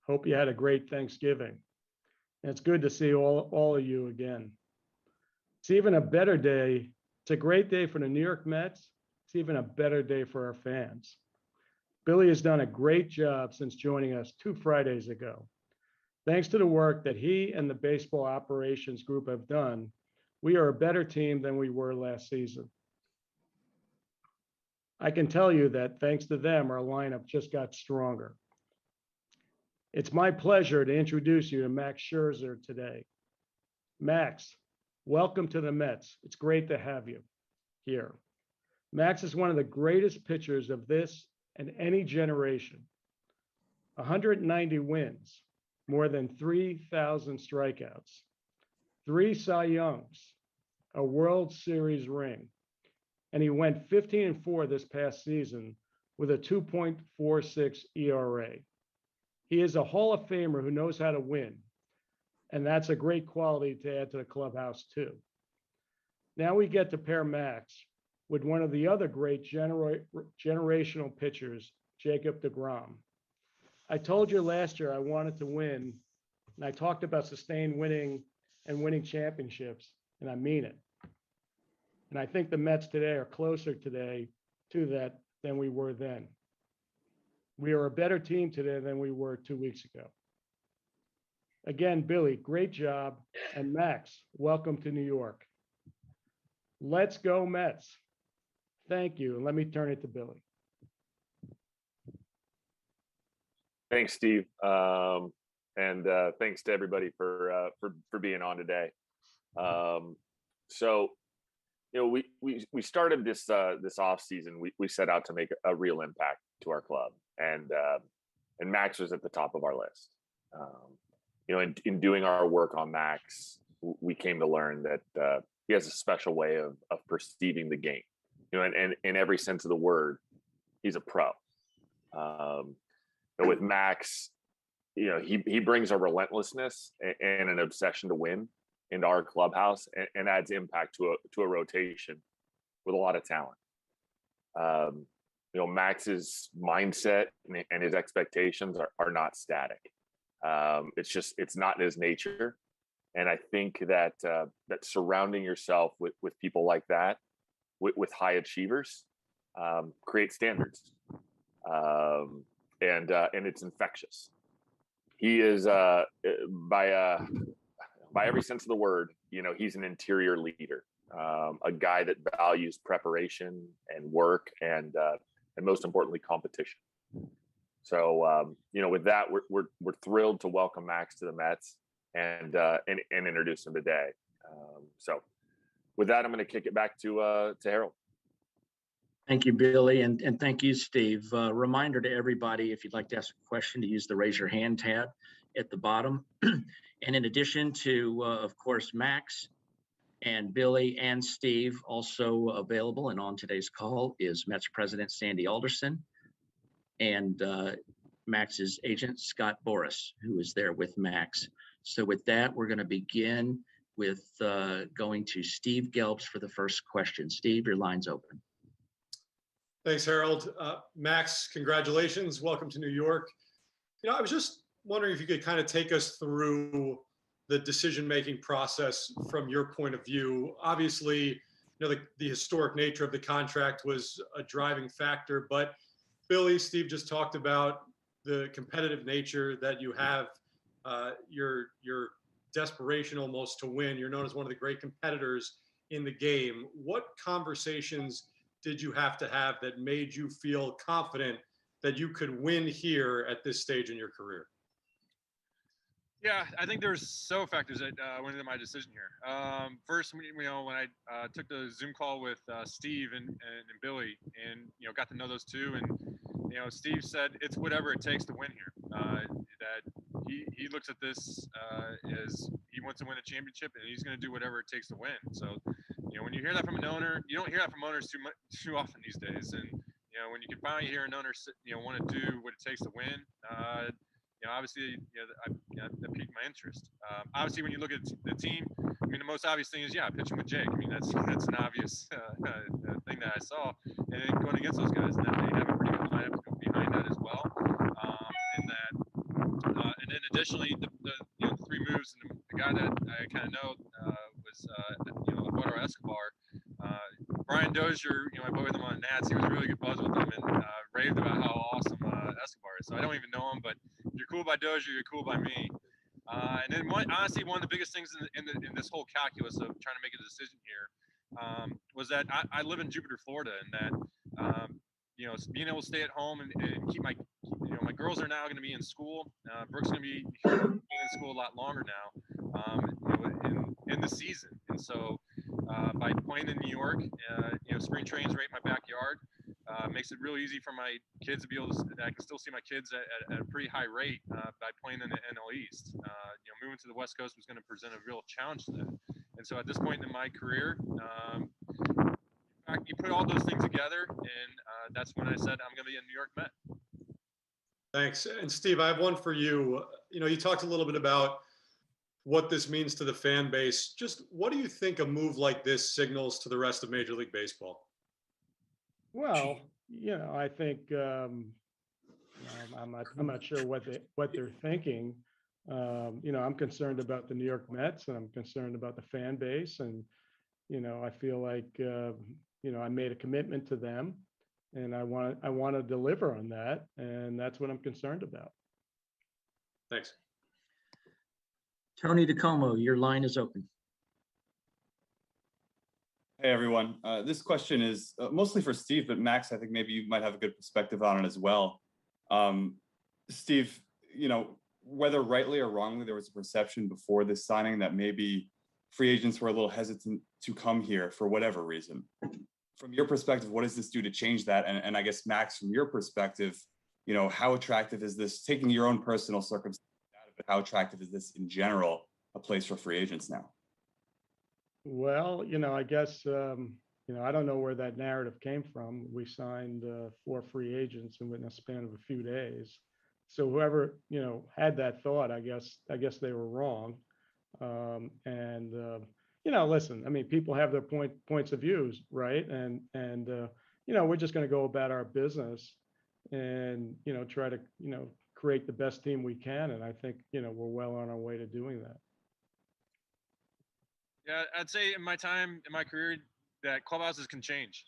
Hope you had a great Thanksgiving. And it's good to see all of you again. It's even a better day. It's a great day for the New York Mets. It's even a better day for our fans. Billy has done a great job since joining us 2 Fridays ago. Thanks to the work that he and the baseball operations group have done, we are a better team than we were last season. I can tell you that thanks to them, our lineup just got stronger. It's my pleasure to introduce you to Max Scherzer today. Max, welcome to the Mets. It's great to have you here. Max is one of the greatest pitchers of this and any generation. 190 wins, more than 3,000 strikeouts, 3 Cy Youngs, a World Series ring, and he went 15-4 this past season with a 2.46 ERA. He is a Hall of Famer who knows how to win, and that's a great quality to add to the clubhouse too. Now we get to pair Max with one of the other great generational pitchers, Jacob deGrom. I told you last year I wanted to win, and I talked about sustained winning and winning championships, and I mean it. And I think the Mets today are closer today to that than we were then. We are a better team today than we were 2 weeks ago. Again, Billy, great job. And Max, welcome to New York. Let's go Mets. Thank you. And let me turn it to Billy. Thanks, Steve. And thanks to everybody for being on today. So, you know, we started this off season. We set out to make a real impact to our club, and Max was at the top of our list. You know, in doing our work on Max, we came to learn that he has a special way of perceiving the game. You know, and in every sense of the word, he's a pro. With Max, you know, he brings a relentlessness and an obsession to win into our clubhouse, and adds impact to a rotation with a lot of talent. You know, Max's mindset and his expectations are not static. It's not in his nature. And I think that surrounding yourself with people like that, with high achievers, create standards. And it's infectious. He is by every sense of the word, you know, he's an interior leader, a guy that values preparation and work, and most importantly, competition. So, you know, with that, we're thrilled to welcome Max to the Mets and introduce him today. So, with that, I'm going to kick it back to Harold. Thank you, Billy, and thank you, Steve. Reminder to everybody, if you'd like to ask a question, to use the raise your hand tab at the bottom. And in addition to, of course, Max and Billy and Steve, also available and on today's call is Mets President Sandy Alderson and Max's agent, Scott Boris, who is there with Max. So with that, we're going to begin with going to Steve Gelbs for the first question. Steve, your line's open. Thanks, Harold. Max, congratulations. Welcome to New York. You know, I was just wondering if you could kind of take us through the decision-making process from your point of view. Obviously, you know, the historic nature of the contract was a driving factor, but Billy, Steve just talked about the competitive nature that you have. Your desperation almost to win. You're known as one of the great competitors in the game. What conversations did you have to have that made you feel confident that you could win here at this stage in your career? Yeah, I think there's several factors that went into my decision here. First, you know, when I took the Zoom call with Steve and Billy, and you know, got to know those two, and you know, Steve said it's whatever it takes to win here. That he looks at this as he wants to win a championship, and he's going to do whatever it takes to win. So, you know, when you hear that from an owner, you don't hear that from owners too often these days. And you know, when you can finally hear an owner, you know, want to do what it takes to win. You know, obviously, that piqued my interest. Obviously, when you look at the team, I mean, the most obvious thing is, pitching with Jake. I mean, that's an obvious thing that I saw. And then going against those guys, now they have a pretty good lineup behind that as well. officially the three moves, and the guy that I kind of know was Eduardo Escobar. Brian Dozier, I played with him on Nats. He was really good buzz with him and raved about how awesome Escobar is. So I don't even know him, but if you're cool by Dozier, you're cool by me. And then honestly, one of the biggest things in this whole calculus of trying to make a decision here was that I live in Jupiter, Florida, and that being able to stay at home and keep my girls are now going to be in school. Brooke's going to be in school a lot longer now in the season, and so by playing in New York, spring training's right in my backyard. Makes it really easy for my kids to be able to. I can still see my kids at a pretty high rate by playing in the NL East. Moving to the West Coast was going to present a real challenge to them. And so at this point in my career, you put all those things together, and that's when I said I'm going to be a New York Met. Thanks. And Steve, I have one for you. You talked a little bit about what this means to the fan base. Just what do you think a move like this signals to the rest of Major League Baseball? Well, I think I'm not sure what they're thinking. I'm concerned about the New York Mets, and I'm concerned about the fan base, and I feel like I made a commitment to them, and I want to deliver on that, and that's what I'm concerned about. Thanks. Tony DeComo, your line is open. Hey, everyone. This question is mostly for Steve, but Max, I think maybe you might have a good perspective on it as well. Steve, whether rightly or wrongly, there was a perception before this signing that maybe free agents were a little hesitant to come here for whatever reason. From your perspective, what does this do to change that? And I guess, Max, from your perspective, how attractive is this, taking your own personal circumstances out of it, how attractive is this in general, a place for free agents now? Well, I guess, I don't know where that narrative came from. We signed 4 free agents in a span of a few days. So whoever, had that thought, I guess they were wrong. Listen, I mean, people have their points of views, right? And we're just going to go about our business and, try to, create the best team we can. And I think, we're well on our way to doing that. Yeah, I'd say in my time in my career that clubhouses can change.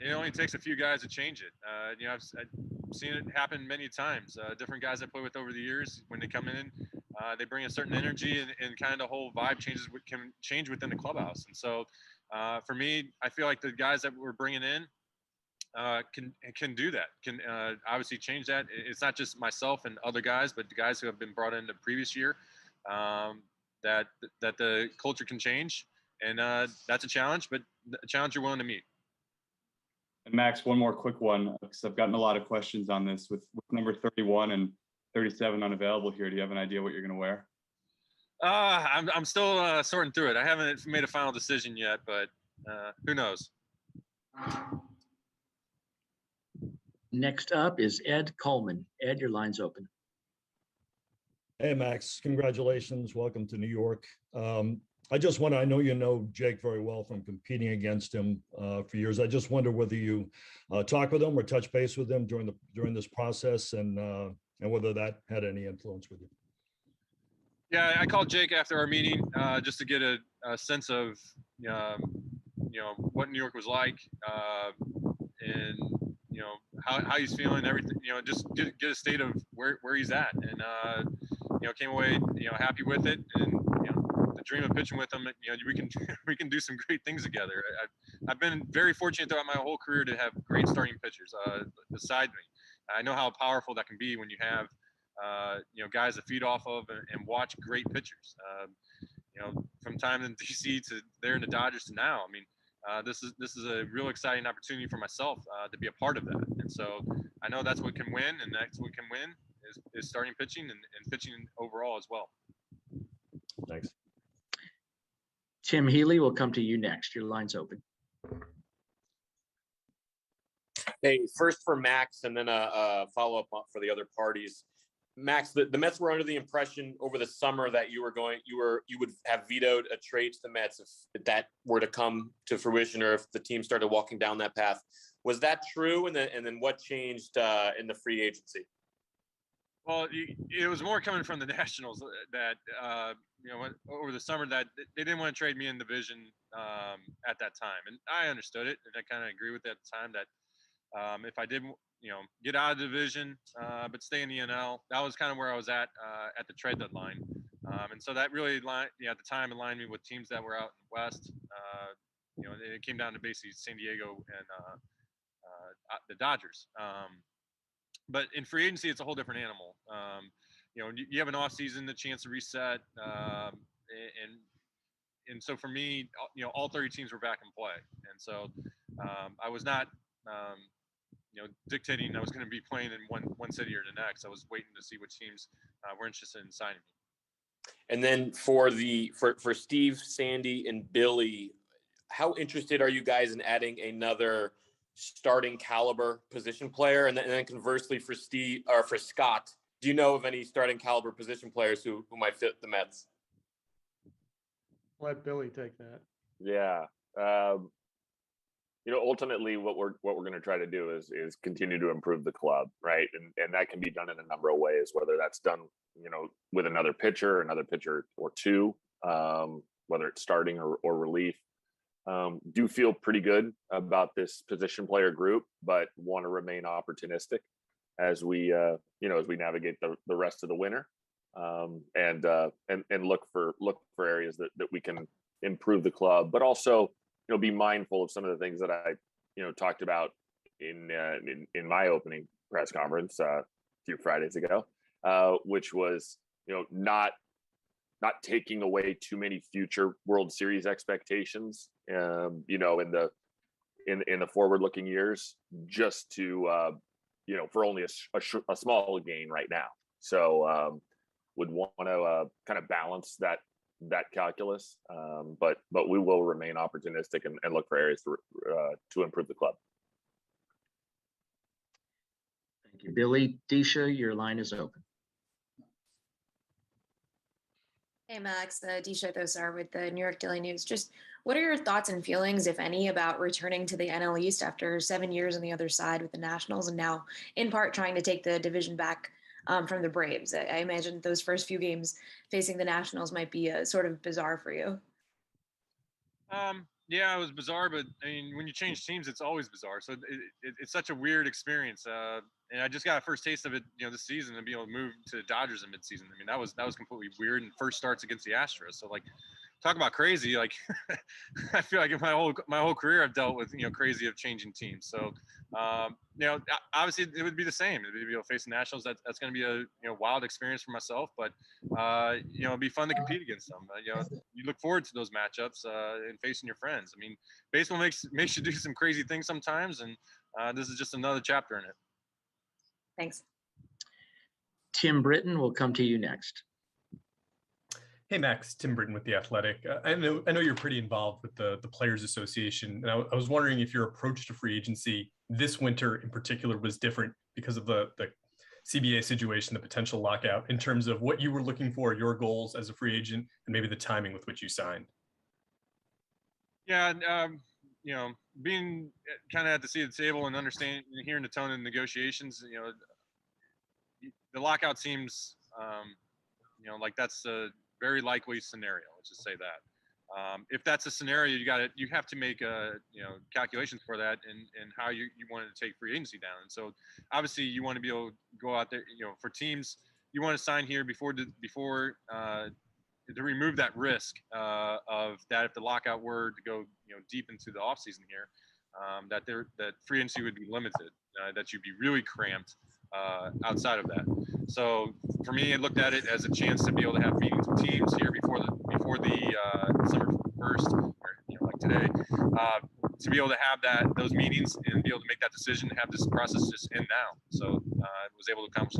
It only takes a few guys to change it. I've seen it happen many times. Different guys I play with over the years, when they come in, they bring a certain energy, and kind of the whole vibe can change within the clubhouse. And so, for me, I feel like the guys that we're bringing in can do that. Can obviously change that. It's not just myself and other guys, but the guys who have been brought in the previous year. That the culture can change, and that's a challenge, but a challenge you're willing to meet. And Max, one more quick one, because I've gotten a lot of questions on this with number 31 and 37 unavailable here. Do you have an idea what you're going to wear? I'm still sorting through it. I haven't made a final decision yet, but who knows? Next up is Ed Coleman. Ed, your line's open. Hey, Max, congratulations. Welcome to New York. I know you know Jake very well from competing against him for years. I just wonder whether you talk with him or touch base with him during this process, and whether that had any influence with you. Yeah, I called Jake after our meeting just to get a sense of what New York was like, and how he's feeling, everything. Just get a state of where he's at, and came away happy with it, and the dream of pitching with him. We can do some great things together. I've been very fortunate throughout my whole career to have great starting pitchers beside me. I know how powerful that can be when you have guys to feed off of and watch great pitchers. From time in DC to there in the Dodgers to now. I mean, this is a real exciting opportunity for myself to be a part of that. And so I know that's what can win, and that's what can win is starting pitching and pitching overall as well. Thanks. Tim Healy will come to you next. Your line's open. Hey, first for Max, and then a follow-up for the other parties. Max, the Mets were under the impression over the summer that you would have vetoed a trade to the Mets if that were to come to fruition, or if the team started walking down that path. Was that true? And then what changed in the free agency? Well, it was more coming from the Nationals that over the summer that they didn't want to trade me in division at that time, and I understood it, and I kind of agree with it at the time that if I did, get out of the division but stay in the NL, that was kind of where I was at the trade deadline, and so that really at the time aligned me with teams that were out in the West. It came down to basically San Diego and the Dodgers. But in free agency, it's a whole different animal. You have an off season, the chance to reset, and so for me, all 30 teams were back in play, and so I was not, dictating I was going to be playing in one city or the next. I was waiting to see which teams were interested in signing me. And then for Steve, Sandy, and Billy, how interested are you guys in adding another starting caliber position player? And then conversely for Steve or for Scott, do you know of any starting caliber position players who might fit the Mets? Let Billy take that. Yeah. Ultimately what we're going to try to do is continue to improve the club, right? And that can be done in a number of ways, whether that's done, with another pitcher or two, whether it's starting or relief. Do feel pretty good about this position player group, but want to remain opportunistic as we navigate the rest of the winter, and look for areas that we can improve the club, but also be mindful of some of the things that I talked about in my opening press conference a few Fridays ago, which was not taking away too many future World Series expectations, in the forward-looking years, just to for only a small gain right now. So would want to kind of balance that calculus, but we will remain opportunistic and look for areas to improve the club. Thank you, Billy. Disha, your line is open. Hey, Max, Disha Thosar with the New York Daily News. Just what are your thoughts and feelings, if any, about returning to the NL East after 7 years on the other side with the Nationals and now in part trying to take the division back from the Braves? I imagine those first few games facing the Nationals might be sort of bizarre for you. Yeah, it was bizarre, but I mean, when you change teams, it's always bizarre. So it's such a weird experience. And I just got a first taste of it, this season, and be able to move to the Dodgers in midseason. I mean, that was completely weird. And first starts against the Astros. So like, talk about crazy. Like, I feel like in my whole career, I've dealt with crazy of changing teams. So, obviously it would be the same. It'd be facing Nationals. That's going to be a wild experience for myself. But it'd be fun to compete against them. You look forward to those matchups and facing your friends. I mean, baseball makes you do some crazy things sometimes, and this is just another chapter in it. Thanks. Tim Britton will come to you next. Hey, Max, Tim Britton with The Athletic. I know you're pretty involved with the Players Association. And I was wondering if your approach to free agency this winter in particular was different because of the CBA situation, the potential lockout, in terms of what you were looking for, your goals as a free agent, and maybe the timing with which you signed. Yeah, being kind of at the seat of the table and understanding and hearing the tone of the negotiations, the lockout seems, like that's a very likely scenario. Let's just say that. If that's a scenario, you have to make calculations for that and how you want to take free agency down. And so obviously you want to be able to go out there, for teams, you want to sign here before to remove that risk of that if the lockout were to go deep into the offseason here, that free agency would be limited, that you'd be really cramped outside of that. So for me, I looked at it as a chance to be able to have meetings with teams here before the summer 1st, or like today, to be able to have those meetings and be able to make that decision and have this process just end now. So I was able to accomplish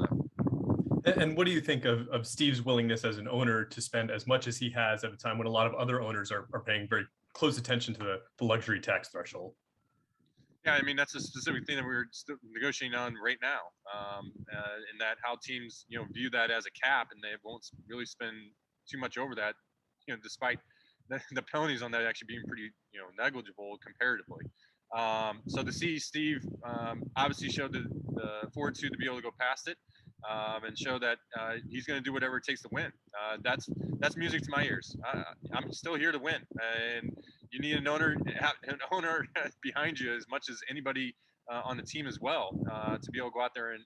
that. And what do you think of Steve's willingness as an owner to spend as much as he has at a time when a lot of other owners are paying very close attention to the luxury tax threshold? Yeah, I mean, that's a specific thing that we're still negotiating on right now, in that how teams, view that as a cap, and they won't really spend too much over that, despite the penalties on that actually being pretty, negligible comparatively. So to see Steve obviously showed the fortitude to be able to go past it, and show that he's going to do whatever it takes to win. That's music to my ears. I'm still here to win, and you need an owner behind you as much as anybody on the team as well to be able to go out there and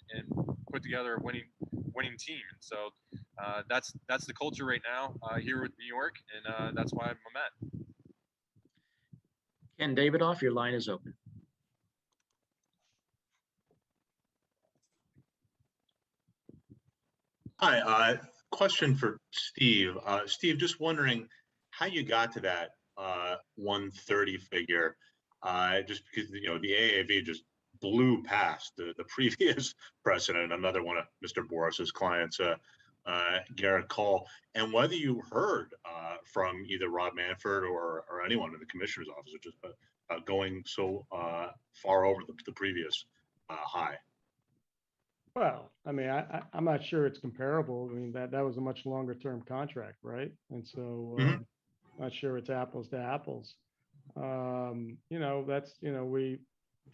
put together a winning team. And so that's the culture right now here with New York, and that's why I'm a Met. Ken Davidoff, your line is open. Hi, question for Steve. Steve, just wondering how you got to that 130 figure, just because, the AAV just blew past the previous precedent, another one of Mr. Boris's clients, Garrett Cole, and whether you heard from either Rob Manfred or anyone in the commissioner's office, just going so far over the previous high. Well, I mean, I'm not sure it's comparable. I mean, that was a much longer term contract, right? And so not sure it's apples to apples. That's, the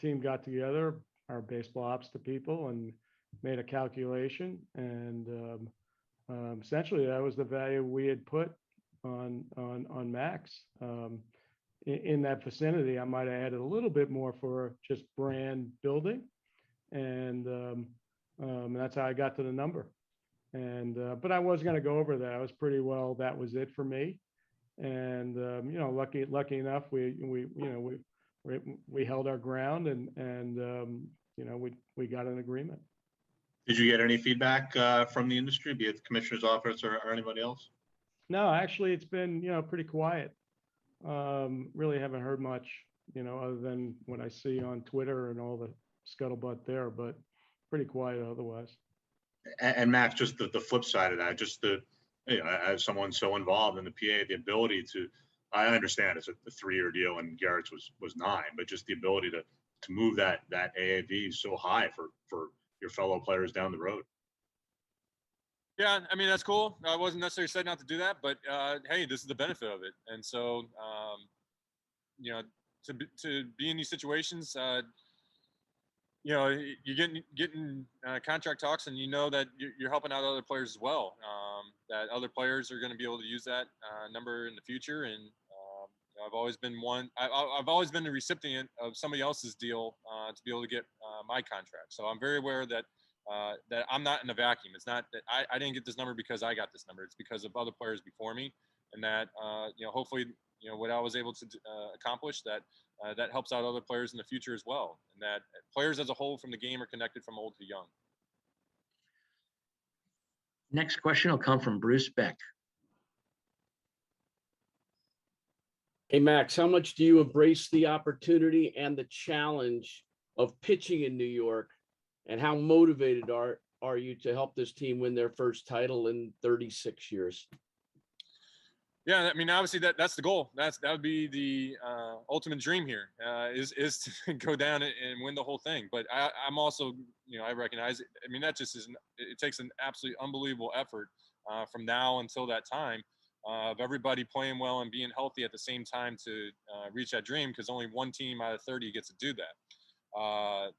team got together, our baseball ops to people, and made a calculation. And essentially that was the value we had put on Max. In that vicinity, I might have added a little bit more for just brand building. And that's how I got to the number. And but I was going to go over that. I was pretty well. That was it for me. And lucky enough, we held our ground, and we got an agreement. Did you get any feedback from the industry, be it the commissioner's office or anybody else? No, actually, it's been pretty quiet. Really haven't heard much, other than what I see on Twitter and all the scuttlebutt there, but pretty quiet otherwise. And Max, just the flip side of that, just as someone so involved in the PA, the ability to, I understand it's a 3-year deal and Garrett's was 9, but just the ability to move that AAV so high for your fellow players down the road. Yeah, I mean, that's cool. I wasn't necessarily setting out to do that, but hey, this is the benefit of it. And so, to be in these situations, you're getting contract talks, and that you're helping out other players as well. That other players are going to be able to use that number in the future. And I've always been I've always been the recipient of somebody else's deal to be able to get my contract. So I'm very aware that that I'm not in a vacuum. It's not that I didn't get this number because I got this number. It's because of other players before me, and that hopefully what I was able to accomplish, that helps out other players in the future as well, and that players as a whole from the game are connected from old to young. Next question will come from Bruce Beck. Hey, Max, how much do you embrace the opportunity and the challenge of pitching in New York, and how motivated are you to help this team win their first title in 36 years? Yeah, I mean, obviously that's the goal. That would be the ultimate dream here, is to go down and win the whole thing. But I'm also, I recognize, I mean, that just isn't. It takes an absolutely unbelievable effort from now until that time of everybody playing well and being healthy at the same time to reach that dream, because only one team out of 30 gets to do that.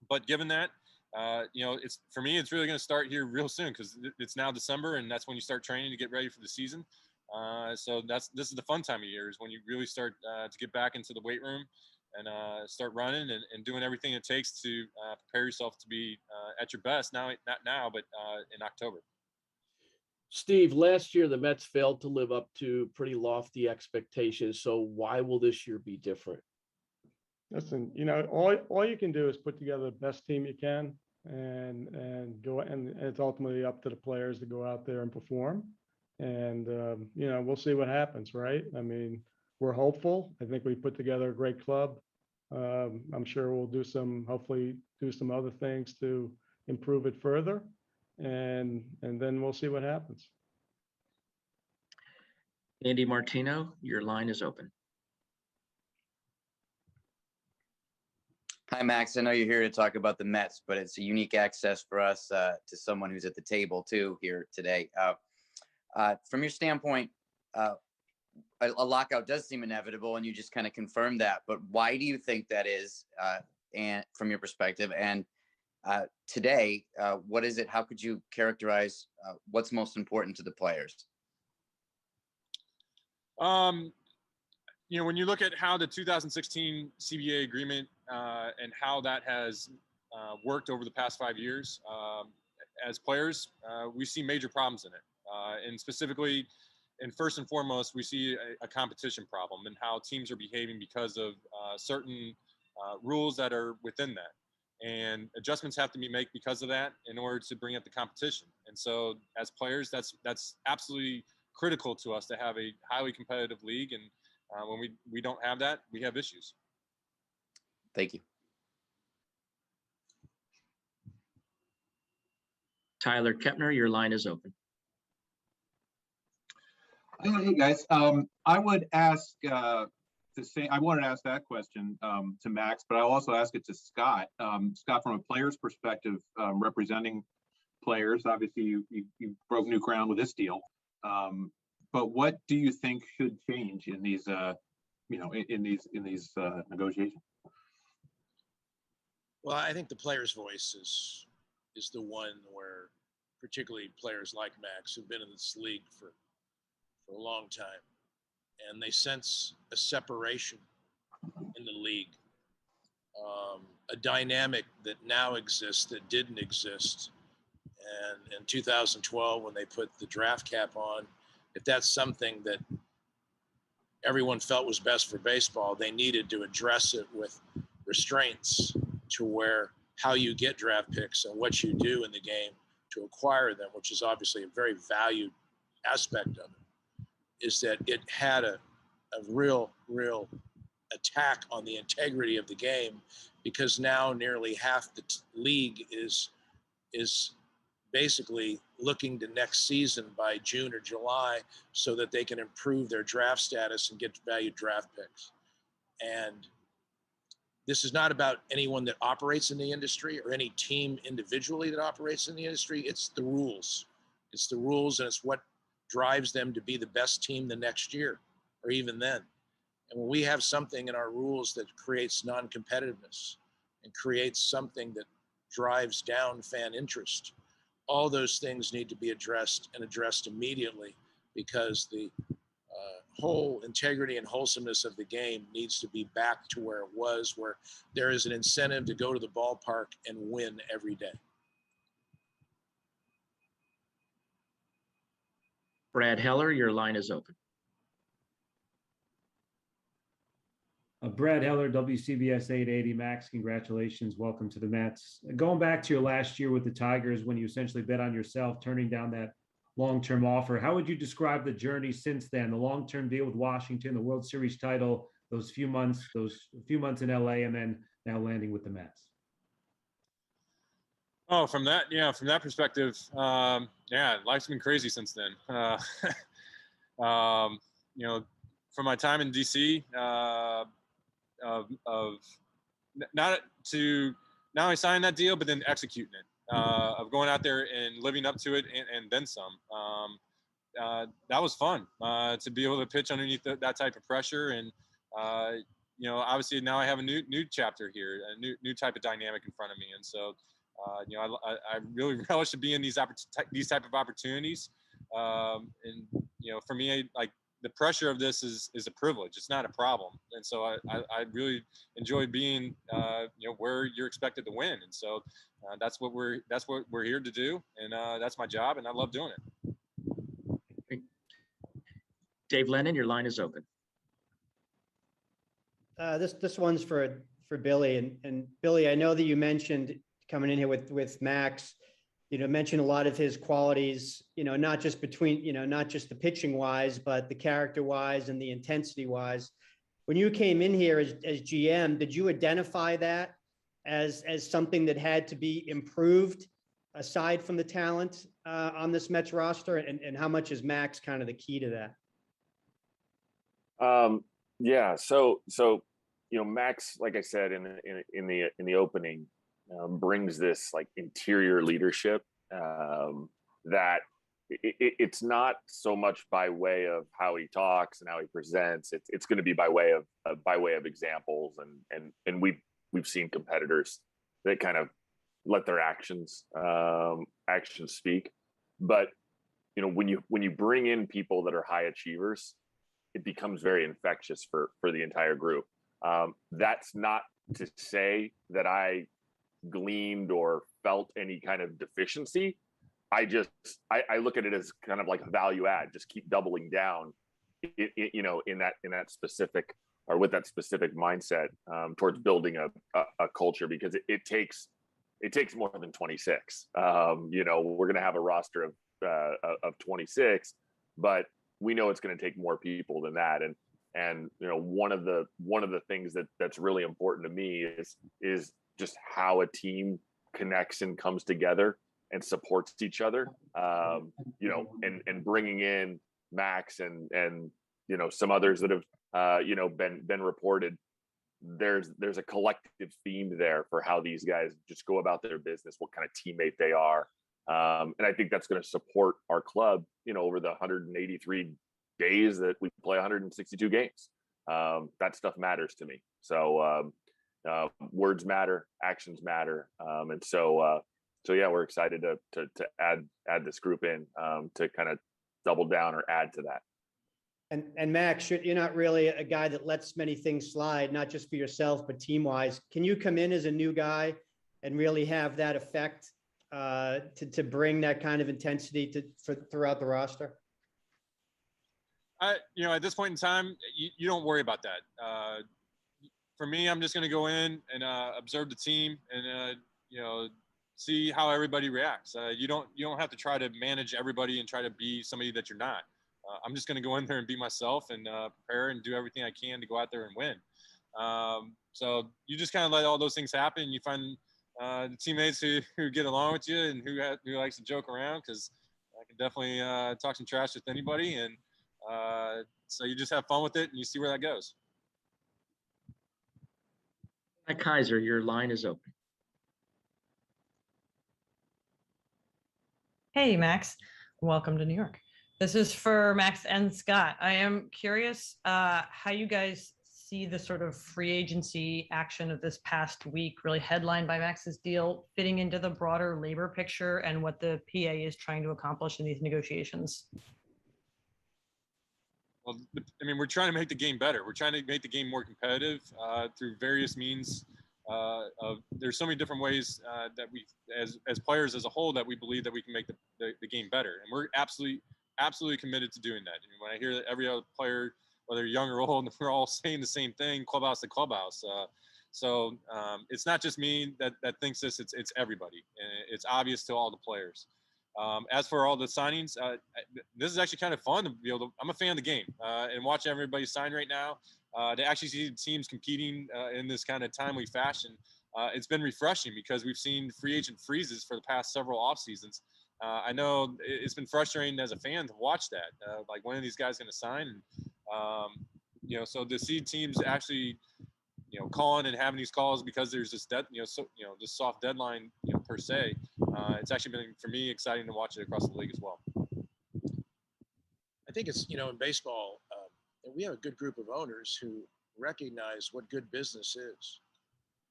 But given that, it's for me, it's really going to start here real soon, because it's now December, and that's when you start training to get ready for the season. So this is the fun time of year, is when you really start to get back into the weight room and start running and doing everything it takes to prepare yourself to be at your best. Not now, but in October. Steve, last year the Mets failed to live up to pretty lofty expectations. So why will this year be different? Listen, all you can do is put together the best team you can, and go, and it's ultimately up to the players to go out there and perform. And we'll see what happens, right? I mean, we're hopeful. I think we put together a great club. I'm sure we'll hopefully do some other things to improve it further, and then we'll see what happens. Andy Martino, your line is open. Hi, Max. I know you're here to talk about the Mets, but it's a unique access for us to someone who's at the table too here today. From your standpoint, a lockout does seem inevitable, and you just kind of confirmed that. But why do you think that is, and from your perspective? And Today, what is it? How could you characterize what's most important to the players? When you look at how the 2016 CBA agreement and how that has worked over the past 5 years, as players, we see major problems in it. And specifically, and first and foremost, we see a competition problem and how teams are behaving because of certain rules that are within that. And adjustments have to be made because of that in order to bring up the competition. And so as players, that's absolutely critical to us to have a highly competitive league. And when we don't have that, we have issues. Thank you. Tyler Kepner, your line is open. Hey guys, I would ask I wanted to ask that question to Max, but I'll also ask it to Scott. Scott, from a player's perspective, representing players, obviously you broke new ground with this deal. But what do you think should change in these, in these negotiations? Well, I think the player's voice is the one where, particularly players like Max, who've been in this league for a long time, and they sense a separation in the league, a dynamic that now exists that didn't exist. And in 2012, when they put the draft cap on, if that's something that everyone felt was best for baseball, they needed to address it with restraints to where how you get draft picks and what you do in the game to acquire them, which is obviously a very valued aspect of it, is that it had a real attack on the integrity of the game, because now nearly half the league is basically looking to next season by June or July so that they can improve their draft status and get valued draft picks. And this is not about anyone that operates in the industry or any team individually that operates in the industry. It's the rules. It's the rules, and it's what drives them to be the best team the next year or even then. And when we have something in our rules that creates non-competitiveness and creates something that drives down fan interest, all those things need to be addressed, and addressed immediately, because the whole integrity and wholesomeness of the game needs to be back to where it was, where there is an incentive to go to the ballpark and win every day. Brad Heller, your line is open. Brad Heller, WCBS 880. Max, congratulations. Welcome to the Mets. Going back to your last year with the Tigers, when you essentially bet on yourself, turning down that long-term offer, how would you describe the journey since then? The long-term deal with Washington, the World Series title, those few months in LA, and then now landing with the Mets. Oh, from that perspective, life's been crazy since then. From my time in DC, of not only signing that deal, but then executing it, of going out there and living up to it and then some. That was fun to be able to pitch underneath that type of pressure. And, obviously now I have a new chapter here, a new type of dynamic in front of me. And so, I really relish to be in these type of opportunities. And, for me, the pressure of this is a privilege. It's not a problem. And so I really enjoy being, where you're expected to win. And so that's what we're here to do. And that's my job, and I love doing it. Dave Lennon, your line is open. This one's for Billy, and Billy, I know that you mentioned coming in here with Max, mentioned a lot of his qualities, not just not just the pitching wise, but the character wise and the intensity wise. When you came in here as GM, did you identify that as something that had to be improved aside from the talent on this Mets roster? And how much is Max kind of the key to that? So Max, like I said in the opening, brings this interior leadership that it's not so much by way of how he talks and how he presents. It's going to be by way of examples, and we've seen competitors that kind of let their actions speak. But when you bring in people that are high achievers, it becomes very infectious for the entire group. That's not to say that I gleaned or felt any kind of deficiency. I look at it as kind of like a value add. Just keep doubling down, in that specific, or with that specific mindset towards building a culture, because it takes more than 26. We're going to have a roster of 26, but we know it's going to take more people than that. And one of the things that's really important to me is just how a team connects and comes together and supports each other. And bringing in Max and some others that have been reported. There's a collective theme there for how these guys just go about their business, what kind of teammate they are. And I think that's going to support our club, over the 183 days that we play 162 games. That stuff matters to me. So words matter, actions matter. And so yeah, we're excited to add this group in to kind of double down or add to that. And Max, you're not really a guy that lets many things slide, not just for yourself, but team-wise. Can you come in as a new guy and really have that effect to bring that kind of intensity throughout the roster? At this point in time, you don't worry about that. For me, I'm just going to go in and observe the team and see how everybody reacts. You don't have to try to manage everybody and try to be somebody that you're not. I'm just going to go in there and be myself and prepare and do everything I can to go out there and win. So you just kind of let all those things happen. And you find the teammates who get along with you and who likes to joke around, because I can definitely talk some trash with anybody. And so you just have fun with it and you see where that goes. Kaiser, your line is open. Hey, Max. Welcome to New York. This is for Max and Scott. I am curious how you guys see the sort of free agency action of this past week, really headlined by Max's deal, fitting into the broader labor picture and what the PA is trying to accomplish in these negotiations. Well, we're trying to make the game better. We're trying to make the game more competitive through various means. There's so many different ways that we, as players as a whole, that we believe that we can make the game better, and we're absolutely committed to doing that. And when I hear that every other player, whether young or old, we're all saying the same thing, clubhouse to clubhouse. So it's not just me that thinks this; it's everybody, and it's obvious to all the players. As for all the signings, this is actually kind of fun to be able to. I'm a fan of the game and watch everybody sign right now. To actually see teams competing in this kind of timely fashion, it's been refreshing, because we've seen free agent freezes for the past several off seasons. I know it's been frustrating as a fan to watch that. Like, when are these guys going to sign? And, so to see teams actually, calling and having these calls because there's this this soft deadline, per se, it's actually been, for me, exciting to watch it across the league as well. I think it's, in baseball, we have a good group of owners who recognize what good business is.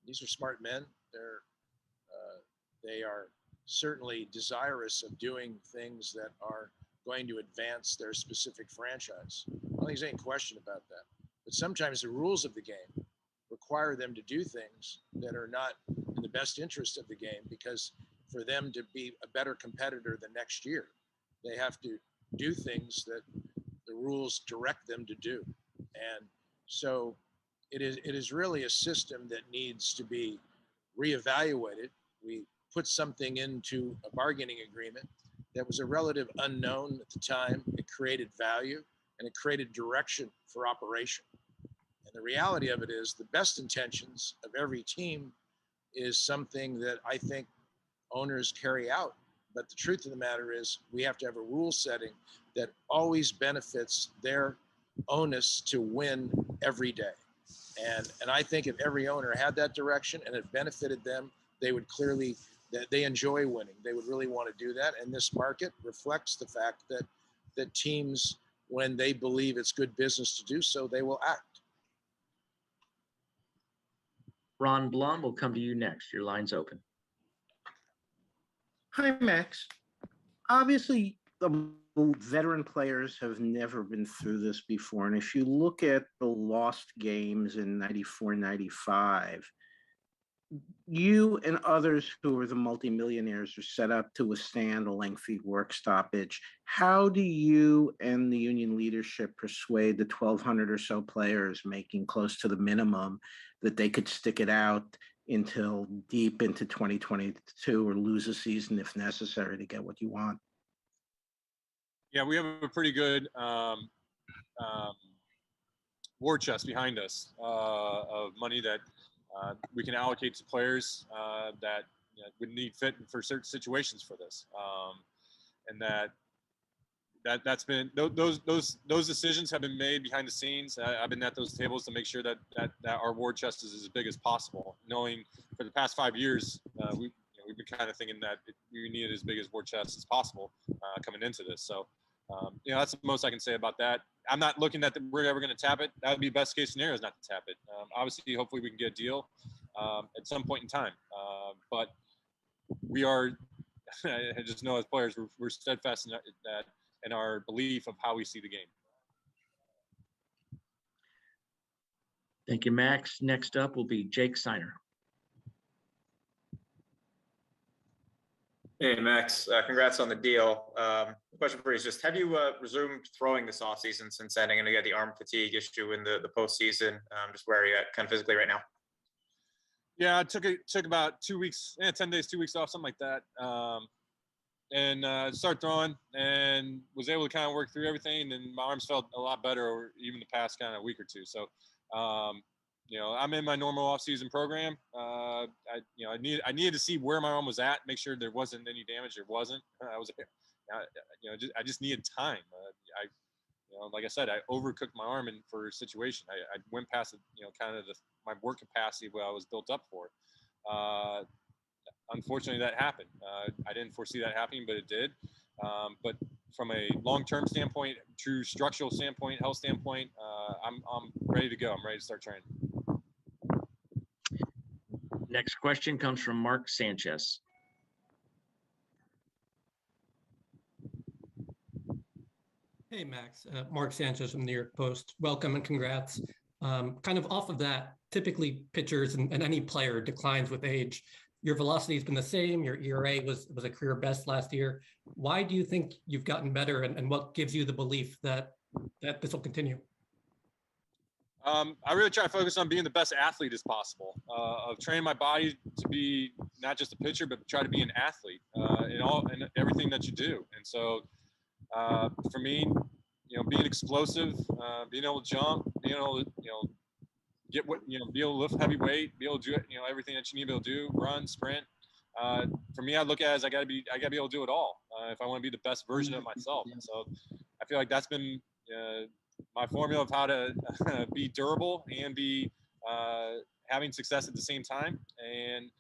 These are smart men. They are certainly desirous of doing things that are going to advance their specific franchise. I don't think there's any question about that. But sometimes the rules of the game require them to do things that are not in the best interest of the game, because for them to be a better competitor the next year, they have to do things that the rules direct them to do. And so it is really a system that needs to be reevaluated. We put something into a bargaining agreement that was a relative unknown at the time. It created value and it created direction for operation. And the reality of it is, the best intentions of every team is something that I think owners carry out. But the truth of the matter is, we have to have a rule setting that always benefits their onus to win every day. And I think if every owner had that direction and it benefited them, they would clearly, that they enjoy winning. They would really want to do that. And this market reflects the fact that teams, when they believe it's good business to do so, they will act. Ron Blum will come to you next. Your line's open. Hi, Max. Obviously, the veteran players have never been through this before. And if you look at the lost games in 94, 95, you and others who are the multimillionaires are set up to withstand a lengthy work stoppage. How do you and the union leadership persuade the 1,200 or so players making close to the minimum that they could stick it out until deep into 2022 or lose a season if necessary to get what you want? Yeah, we have a pretty good war chest behind us of money that we can allocate to players that would need fit for certain situations for this, and that's been those decisions have been made behind the scenes. I've been at those tables to make sure that our war chest is as big as possible, knowing for the past 5 years we've been kind of thinking that we need as big as war chest as possible coming into this. So that's the most I can say about that. I'm not looking that we're ever going to tap it. That would be best case scenario is not to tap it. Obviously, hopefully we can get a deal at some point in time. But we are, I just know as players, we're steadfast in that in our belief of how we see the game. Thank you, Max. Next up will be Jake Seiner. Hey, Max. Congrats on the deal. The question for you is just, have you resumed throwing this offseason since then? I'm going to get the arm fatigue issue in the postseason. Just where are you at kind of physically right now? Yeah, I took about 2 weeks, 10 days, 2 weeks off, something like that. And started throwing and was able to kind of work through everything. And my arms felt a lot better over even the past kind of week or two. So, I'm in my normal off-season program. I needed to see where my arm was at, make sure there wasn't any damage. There wasn't. I just needed time. Like I said, I overcooked my arm for a situation. I went past kind of my work capacity what I was built up for. Unfortunately, that happened. I didn't foresee that happening, but it did. But from a long-term standpoint, true structural standpoint, health standpoint, I'm ready to go. I'm ready to start training. Next question comes from Mark Sanchez. Hey, Max. Mark Sanchez from the New York Post. Welcome and congrats. Kind of off of that, typically pitchers and any player declines with age. Your velocity has been the same. Your ERA was a career best last year. Why do you think you've gotten better, and what gives you the belief that this will continue? I really try to focus on being the best athlete as possible, of training my body to be not just a pitcher, but try to be an athlete in everything that you do. And so for me, being explosive, being able to jump, being able to, get what, be able to lift heavy weight, be able to do it, everything that you need to be able to do, run, sprint. For me, I look at it as I gotta be able to do it all if I want to be the best version of myself. And so I feel like that's been my formula of how to be durable and be having success at the same time. And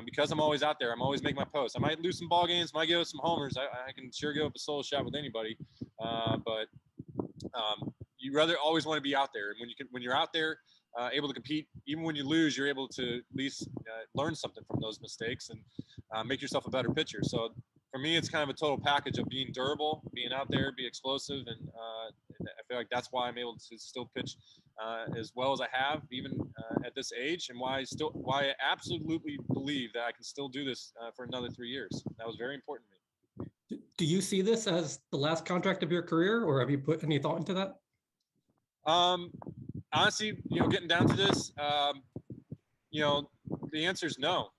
because I'm always out there, I'm always making my posts. I might lose some ball games, might give up some homers. I can sure give up a solo shot with anybody. But you rather always want to be out there. And when you're out there, able to compete, even when you lose, you're able to at least learn something from those mistakes and make yourself a better pitcher. So for me, it's kind of a total package of being durable, being out there, be explosive, and I feel like that's why I'm able to still pitch as well as I have, even at this age, and why I absolutely believe that I can still do this for another 3 years. That was very important to me. Do you see this as the last contract of your career, or have you put any thought into that? Honestly, getting down to this, the answer is no.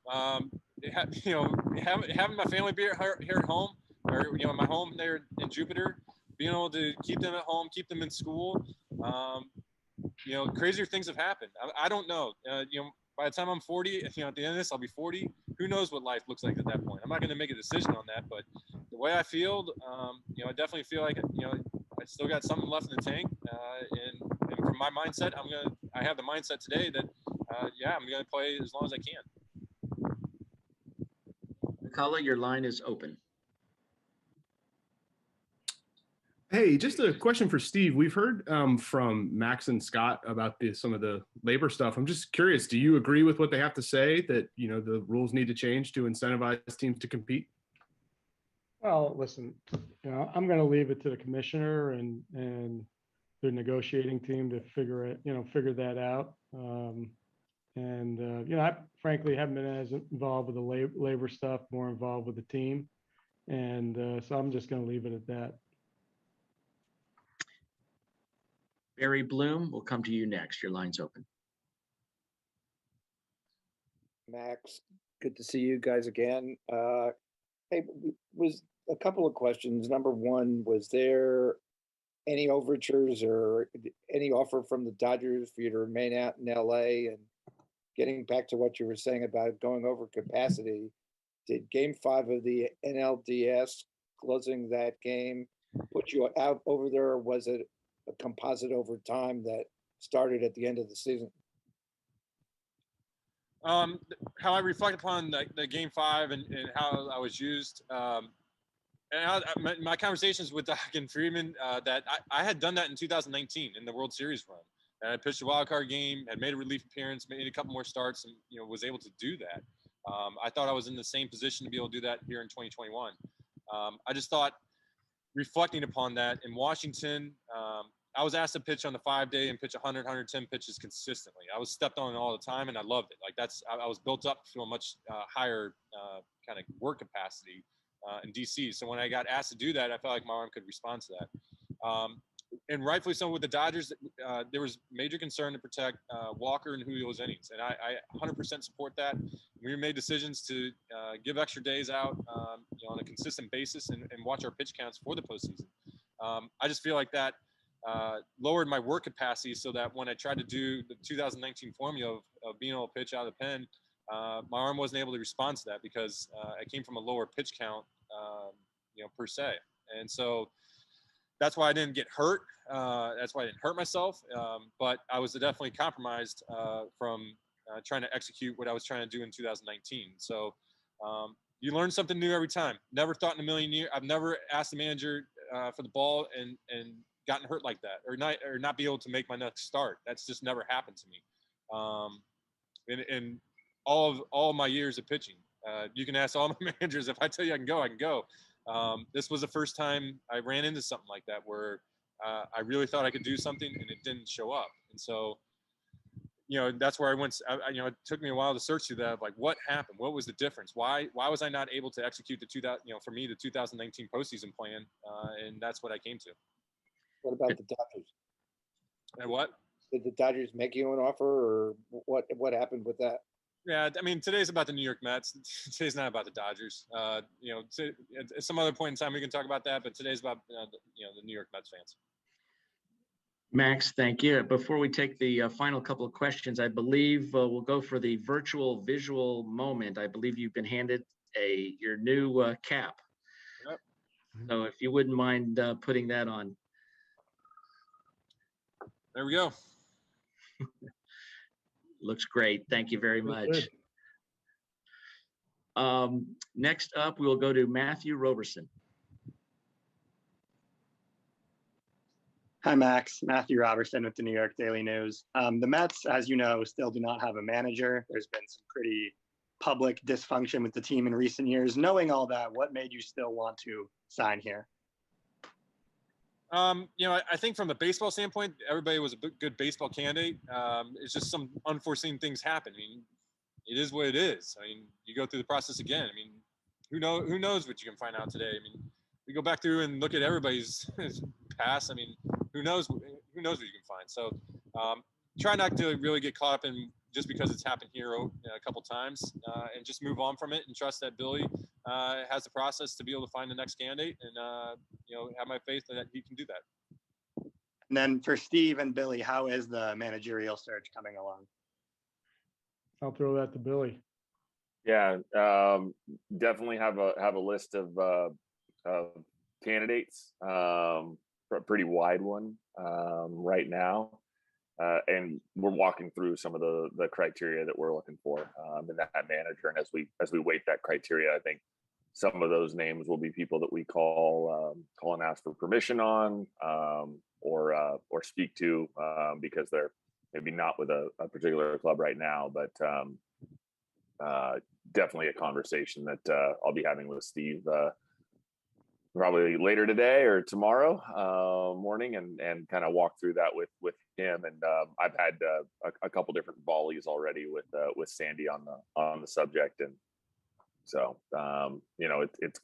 Having my family here at home, or my home there in Jupiter, being able to keep them at home, keep them in school, crazier things have happened. I don't know. By the time I'm 40, at the end of this, I'll be 40. Who knows what life looks like at that point? I'm not going to make a decision on that, but the way I feel, I definitely feel like I still got something left in the tank, and from my mindset, I have the mindset today that I'm going to play as long as I can. McCullough, your line is open. Hey, just a question for Steve. We've heard from Max and Scott about some of the labor stuff. I'm just curious, do you agree with what they have to say that, the rules need to change to incentivize teams to compete? Well, listen, I'm going to leave it to the commissioner and the negotiating team to figure that out. I frankly haven't been as involved with the labor stuff, more involved with the team. So I'm just going to leave it at that. Barry Bloom, we'll come to you next. Your line's open. Max, good to see you guys again. Hey, was a couple of questions. Number one, was there any overtures or any offer from the Dodgers for you to remain out in LA? And getting back to what you were saying about going over capacity, did Game 5 of the NLDS, closing that game, put you out over there, or was it a composite overtime that started at the end of the season? How I reflect upon the Game 5 and how I was used, my conversations with Doc and Freeman, that I had done that in 2019 in the World Series run. And I pitched a wild card game, had made a relief appearance, made a couple more starts, and was able to do that. I thought I was in the same position to be able to do that here in 2021. I just thought, reflecting upon that in Washington, I was asked to pitch on the 5-day and pitch 100, 110 pitches consistently. I was stepped on all the time, and I loved it. Like I was built up to a much higher kind of work capacity in DC. So when I got asked to do that, I felt like my arm could respond to that. And rightfully so with the Dodgers, there was major concern to protect Walker and Julio's innings. And I 100% support that. We made decisions to give extra days out on a consistent basis and watch our pitch counts for the postseason. I just feel like that lowered my work capacity so that when I tried to do the 2019 formula of being able to pitch out of the pen, my arm wasn't able to respond to that because I came from a lower pitch count, per se. And so that's why I didn't get hurt. That's why I didn't hurt myself. But I was definitely compromised from trying to execute what I was trying to do in 2019. So you learn something new every time. Never thought in a million years. I've never asked the manager for the ball and gotten hurt like that, or not be able to make my next start. That's just never happened to me. In all of my years of pitching, you can ask all my managers. If I tell you I can go, I can go. This was the first time I ran into something like that where I really thought I could do something and it didn't show up. And so, that's where I went. It took me a while to search through that. Like, what happened? What was the difference? Why was I not able to execute the 2019 postseason plan? And that's what I came to. What about the Dodgers? And what? Did the Dodgers make you an offer, or what happened with that? Yeah, I mean, today's about the New York Mets. Today's not about the Dodgers. At some other point in time we can talk about that, but today's about the New York Mets fans. Max, thank you. Before we take the final couple of questions, I believe we'll go for the virtual visual moment. I believe you've been handed your new cap. Yep. So if you wouldn't mind putting that on. There we go. Looks great. Thank you very much. Next up, we will go to Matthew Roberson. Hi, Max. Matthew Robertson with the New York Daily News. The Mets, as you know, still do not have a manager. There's been some pretty public dysfunction with the team in recent years. Knowing all that, what made you still want to sign here? I think from the baseball standpoint, everybody was a good baseball candidate. It's just some unforeseen things happen. I mean, it is what it is. I mean, you go through the process again. I mean, who knows what you can find out today? I mean, we go back through and look at everybody's past. I mean, who knows what you can find. So try not to really get caught up in just because it's happened here a couple times, and just move on from it and trust that Billy has the process to be able to find the next candidate, and have my faith that he can do that. And then for Steve and Billy, how is the managerial search coming along? I'll throw that to Billy. Yeah, definitely have a list of candidates, a pretty wide one right now. And we're walking through some of the criteria that we're looking for in that manager. And as we weight that criteria, I think some of those names will be people that we call and ask for permission on, or speak to because they're maybe not with a particular club right now, but definitely a conversation that I'll be having with Steve probably later today or tomorrow morning, and kind of walk through that with him. And I've had a couple different volleys already with Sandy on the subject, and so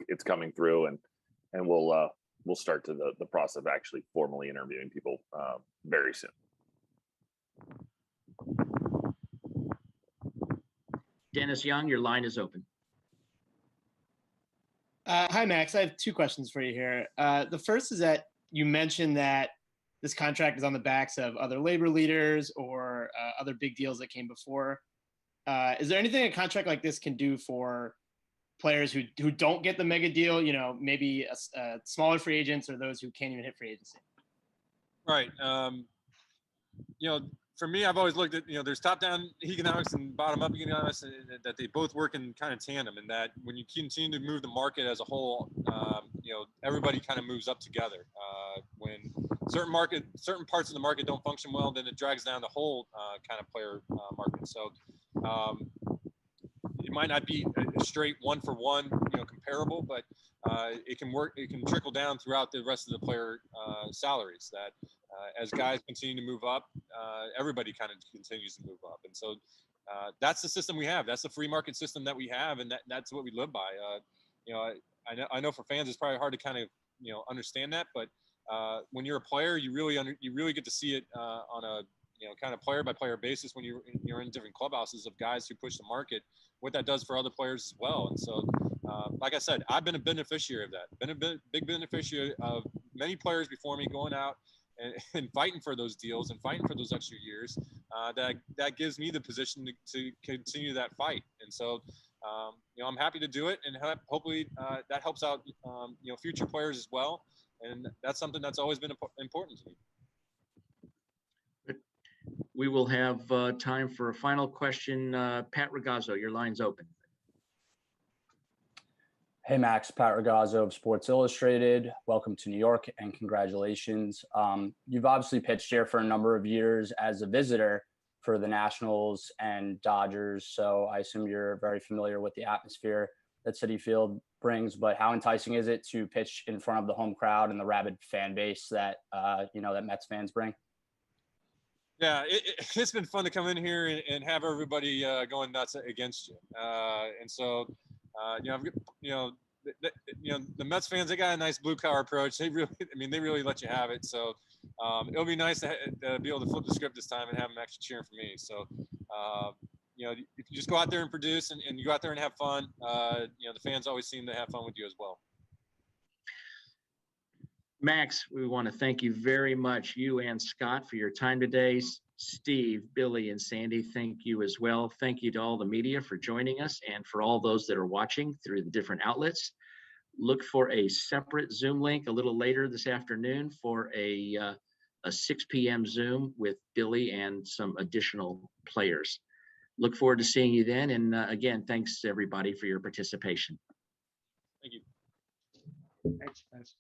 it's coming through, and we'll start to the process of actually formally interviewing people very soon. Dennis Young, your line is open. Hi, Max. I have two questions for you here. The first is that you mentioned that this contract is on the backs of other labor leaders or other big deals that came before. Is there anything a contract like this can do for players who don't get the mega deal, maybe smaller free agents or those who can't even hit free agency? Right. For me, I've always looked at, there's top-down economics and bottom-up economics, and that they both work in kind of tandem, and that when you continue to move the market as a whole, everybody kind of moves up together. When certain parts of the market don't function well, then it drags down the whole kind of player market. So it might not be a straight one-for-one, comparable, but it can work. It can trickle down throughout the rest of the player salaries. That as guys continue to move up, everybody kind of continues to move up, and so that's the system we have. That's the free market system that we have, and that's what we live by. I know for fans it's probably hard to kind of understand that, but when you're a player, you really get to see it on a kind of player by player basis when you're in different clubhouses of guys who push the market, what that does for other players as well. And so, like I said, I've been a beneficiary of that. Been a big beneficiary of many players before me going out and fighting for those deals and fighting for those extra years. That gives me the position to continue that fight. And so, I'm happy to do it, and hopefully that helps out future players as well. And that's something that's always been important to me. We will have time for a final question. Pat Ragazzo, your line's open. Hey, Max, Pat Ragazzo of Sports Illustrated. Welcome to New York and congratulations. You've obviously pitched here for a number of years as a visitor for the Nationals and Dodgers, so I assume you're very familiar with the atmosphere that Citi Field brings, but how enticing is it to pitch in front of the home crowd and the rabid fan base that, that Mets fans bring? Yeah, it's been fun to come in here and have everybody going nuts against you. And so, the Mets fans, they got a nice blue collar approach. They really let you have it. So it'll be nice to be able to flip the script this time and have them actually cheering for me. So, if you just go out there and produce and you go out there and have fun, the fans always seem to have fun with you as well. Max, we want to thank you very much, you and Scott, for your time today. Steve, Billy, and Sandy, thank you as well. Thank you to all the media for joining us and for all those that are watching through the different outlets. Look for a separate Zoom link a little later this afternoon for a 6 p.m. Zoom with Billy and some additional players. Look forward to seeing you then. And again, thanks to everybody for your participation. Thank you. Thanks, guys.